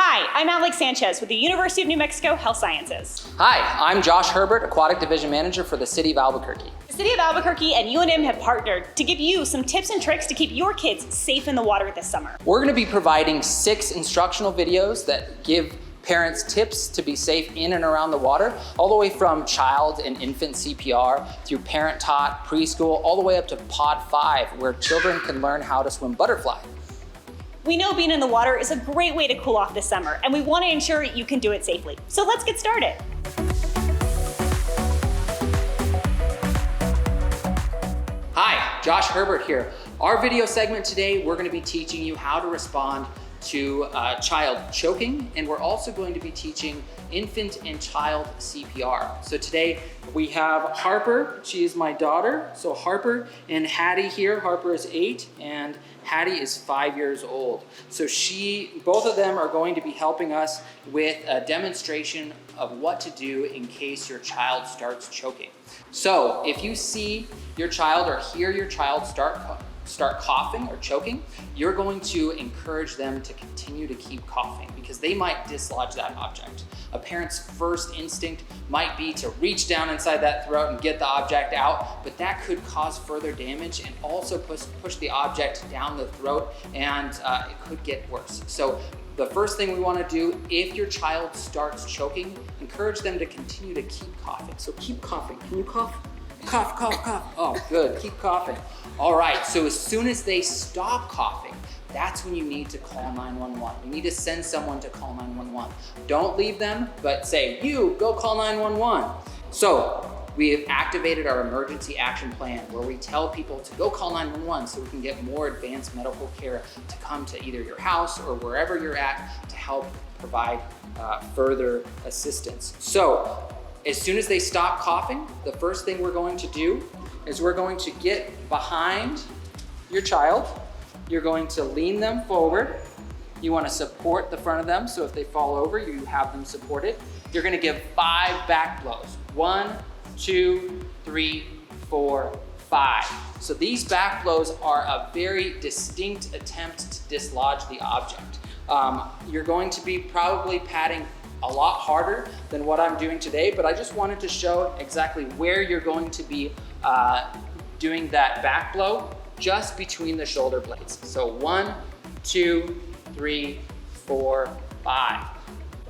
Hi, I'm Alex Sanchez with the University of New Mexico Health Sciences. Hi, I'm Josh Herbert, Aquatic Division Manager for the City of Albuquerque. The City of Albuquerque and UNM have partnered to give you some tips and tricks to keep your kids safe in the water this summer. We're going to be providing 6 instructional videos that give parents tips to be safe in and around the water, all the way from child and infant CPR through parent-taught preschool, all the way up to Pod 5, where children can learn how to swim butterfly. We know being in the water is a great way to cool off this summer, and we want to ensure you can do it safely. So let's get started. Hi, Josh Herbert here. Our video segment today, we're going to be teaching you how to respond to child choking, and we're also going to be teaching infant and child CPR. So today we have Harper, she is my daughter. So Harper and Hattie here. Harper is 8 and Hattie is 5 years old. So both of them are going to be helping us with a demonstration of what to do in case your child starts choking. So if you see your child or hear your child start coughing or choking, you're going to encourage them to continue to keep coughing because they might dislodge that object. A parent's first instinct might be to reach down inside that throat and get the object out, but that could cause further damage and also push the object down the throat, and it could get worse. So the first thing we want to do, if your child starts choking, encourage them to continue to keep coughing. So keep coughing. Can you cough? Cough, cough, cough. Oh, good. Keep coughing. All right. So as soon as they stop coughing, that's when you need to call 911. You need to send someone to call 911. Don't leave them, but say, you go call 911. So we have activated our emergency action plan where we tell people to go call 911 so we can get more advanced medical care to come to either your house or wherever you're at to help provide further assistance. So as soon as they stop coughing, the first thing we're going to do is we're going to get behind your child. You're going to lean them forward. You want to support the front of them, so if they fall over, you have them supported. You're going to give 5 back blows. 1, 2, 3, 4, 5. So these back blows are a very distinct attempt to dislodge the object. You're going to be probably patting a lot harder than what I'm doing today, but I just wanted to show exactly where you're going to be doing that back blow, just between the shoulder blades. So 1, 2, 3, 4, 5.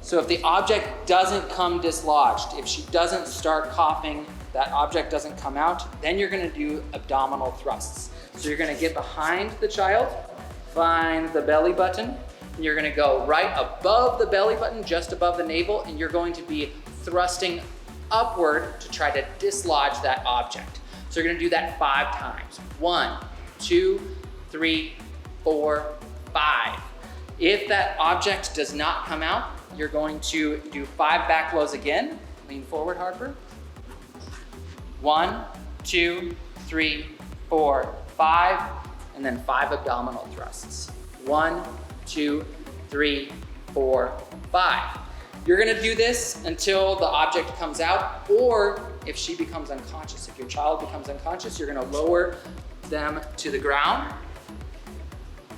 So if the object doesn't come dislodged, if she doesn't start coughing, that object doesn't come out, then you're gonna do abdominal thrusts. So you're gonna get behind the child, find the belly button, and you're gonna go right above the belly button, just above the navel, and you're going to be thrusting upward to try to dislodge that object. So you're gonna do that 5 times. 1, 2, 3, 4, 5. If that object does not come out, you're going to do 5 back blows again. Lean forward, Harper. 1, 2, 3, 4, 5, and then 5 abdominal thrusts. 1, 2, 3, 4, 5. You're gonna do this until the object comes out, or if she becomes unconscious. If your child becomes unconscious, you're gonna lower them to the ground.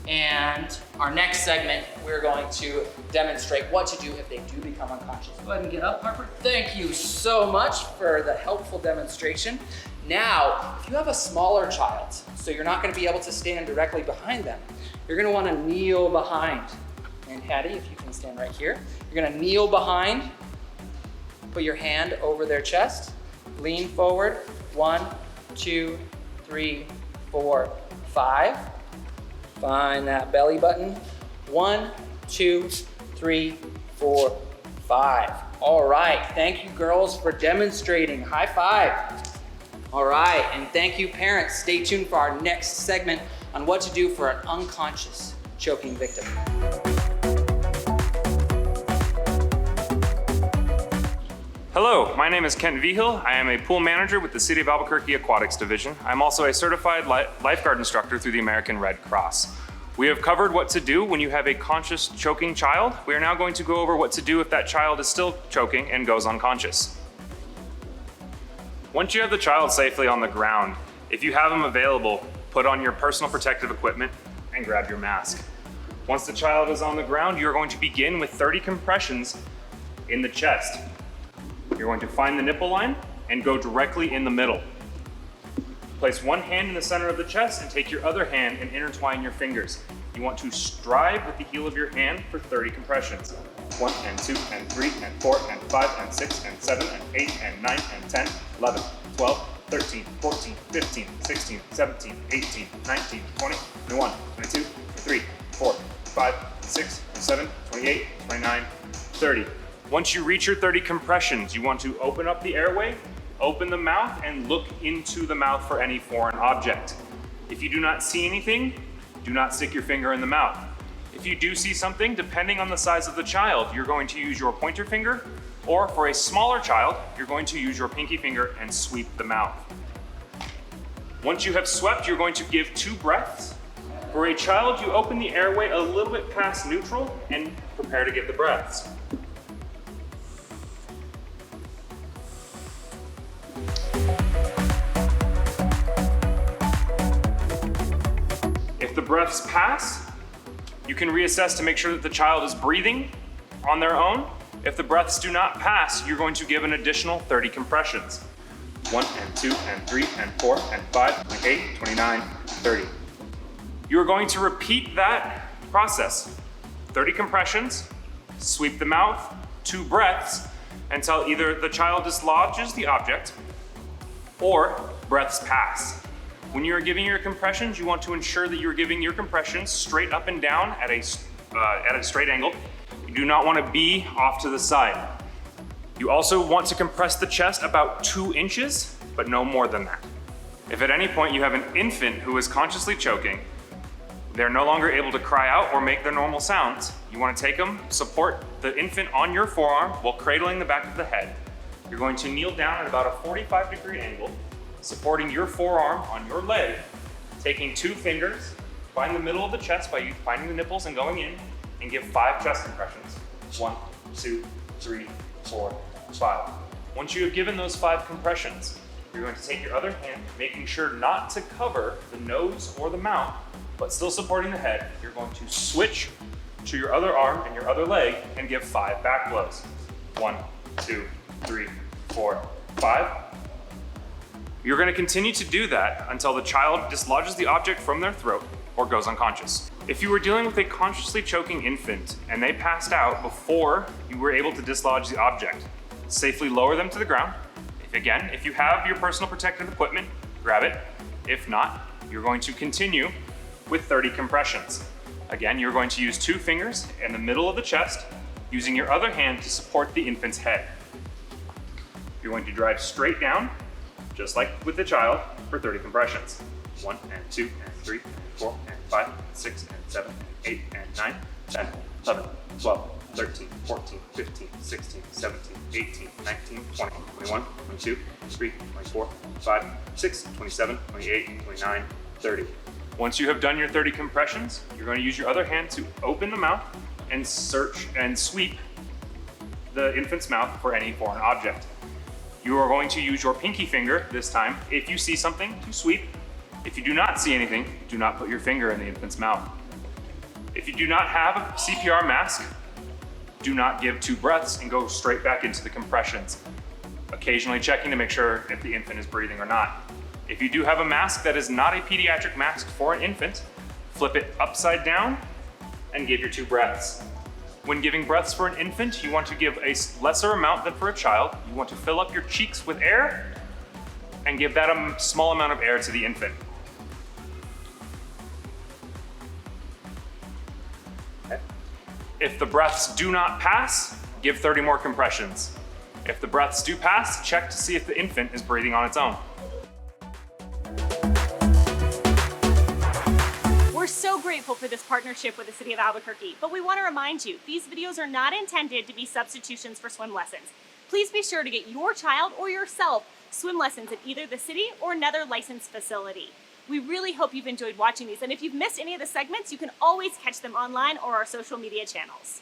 And our next segment, we're going to demonstrate what to do if they do become unconscious. Go ahead and get up, Harper. Thank you so much for the helpful demonstration. Now, if you have a smaller child, so you're not gonna be able to stand directly behind them, you're gonna wanna kneel behind. And Hattie, if you can stand right here, you're gonna kneel behind, put your hand over their chest, lean forward, 1, 2, 3, 4, 5. Find that belly button. 1, 2, 3, 4, 5. All right, thank you girls for demonstrating. High five. All right, and thank you parents. Stay tuned for our next segment on what to do for an unconscious choking victim. Hello, my name is Kent Vigil. I am a pool manager with the City of Albuquerque Aquatics Division. I'm also a certified lifeguard instructor through the American Red Cross. We have covered what to do when you have a conscious choking child. We are now going to go over what to do if that child is still choking and goes unconscious. Once you have the child safely on the ground, if you have them available, put on your personal protective equipment and grab your mask. Once the child is on the ground, you're going to begin with 30 compressions in the chest. You're going to find the nipple line and go directly in the middle. Place one hand in the center of the chest and take your other hand and intertwine your fingers. You want to strive with the heel of your hand for 30 compressions. 1 and 2 and 3 and 4 and 5 and 6 and 7 and 8 and 9 and 10, 11, 12, 13, 14, 15, 16, 17, 18, 19, 20, 21, 22, 23, 24, 5, 6, 7, 28, 29, 30. Once you reach your 30 compressions, you want to open up the airway, open the mouth, and look into the mouth for any foreign object. If you do not see anything, do not stick your finger in the mouth. If you do see something, depending on the size of the child, you're going to use your pointer finger, or for a smaller child, you're going to use your pinky finger and sweep the mouth. Once you have swept, you're going to give 2 breaths. For a child, you open the airway a little bit past neutral and prepare to give the breaths. If the breaths pass, you can reassess to make sure that the child is breathing on their own. If the breaths do not pass, you're going to give an additional 30 compressions. 1 and 2 and 3 and 4 and 5, 28, 29, 30. You're going to repeat that process. 30 compressions, sweep the mouth, 2 breaths, until either the child dislodges the object or breaths pass. When you're giving your compressions, you want to ensure that you're giving your compressions straight up and down at a straight angle. You do not want to be off to the side. You also want to compress the chest about 2 inches, but no more than that. If at any point you have an infant who is consciously choking, they're no longer able to cry out or make their normal sounds, you want to take them, support the infant on your forearm while cradling the back of the head. You're going to kneel down at about a 45-degree angle, supporting your forearm on your leg, taking 2 fingers, find the middle of the chest by finding the nipples and going in, and give 5 chest compressions. 1, 2, 3, 4, 5. Once you have given those 5 compressions, you're going to take your other hand, making sure not to cover the nose or the mouth, but still supporting the head. You're going to switch to your other arm and your other leg and give 5 back blows. 1, 2, 3, 4, 5. You're going to continue to do that until the child dislodges the object from their throat or goes unconscious. If you were dealing with a consciously choking infant and they passed out before you were able to dislodge the object, safely lower them to the ground. If you have your personal protective equipment, grab it. If not, you're going to continue with 30 compressions. Again, you're going to use 2 fingers in the middle of the chest, using your other hand to support the infant's head. You're going to drive straight down, just like with the child, for 30 compressions. 1 and 2 and 3 and 4 and 5 and 6 and 7 and 8 and 9, 10, 11, 12, 13, 14, 15, 16, 17, 18, 19, 20, 21, 22, 23, 24, 25, 26, 27, 28, 29, 30. Once you have done your 30 compressions, you're going to use your other hand to open the mouth and search and sweep the infant's mouth for any foreign object. You are going to use your pinky finger this time if you see something to sweep. If you do not see anything, do not put your finger in the infant's mouth. If you do not have a CPR mask, do not give 2 breaths and go straight back into the compressions, occasionally checking to make sure if the infant is breathing or not. If you do have a mask that is not a pediatric mask for an infant, flip it upside down and give your 2 breaths. When giving breaths for an infant, you want to give a lesser amount than for a child. You want to fill up your cheeks with air and give that a small amount of air to the infant. If the breaths do not pass, give 30 more compressions. If the breaths do pass, check to see if the infant is breathing on its own. We're so grateful for this partnership with the City of Albuquerque, but we want to remind you, these videos are not intended to be substitutions for swim lessons. Please be sure to get your child or yourself swim lessons at either the city or another licensed facility. We really hope you've enjoyed watching these, and if you've missed any of the segments, you can always catch them online or our social media channels.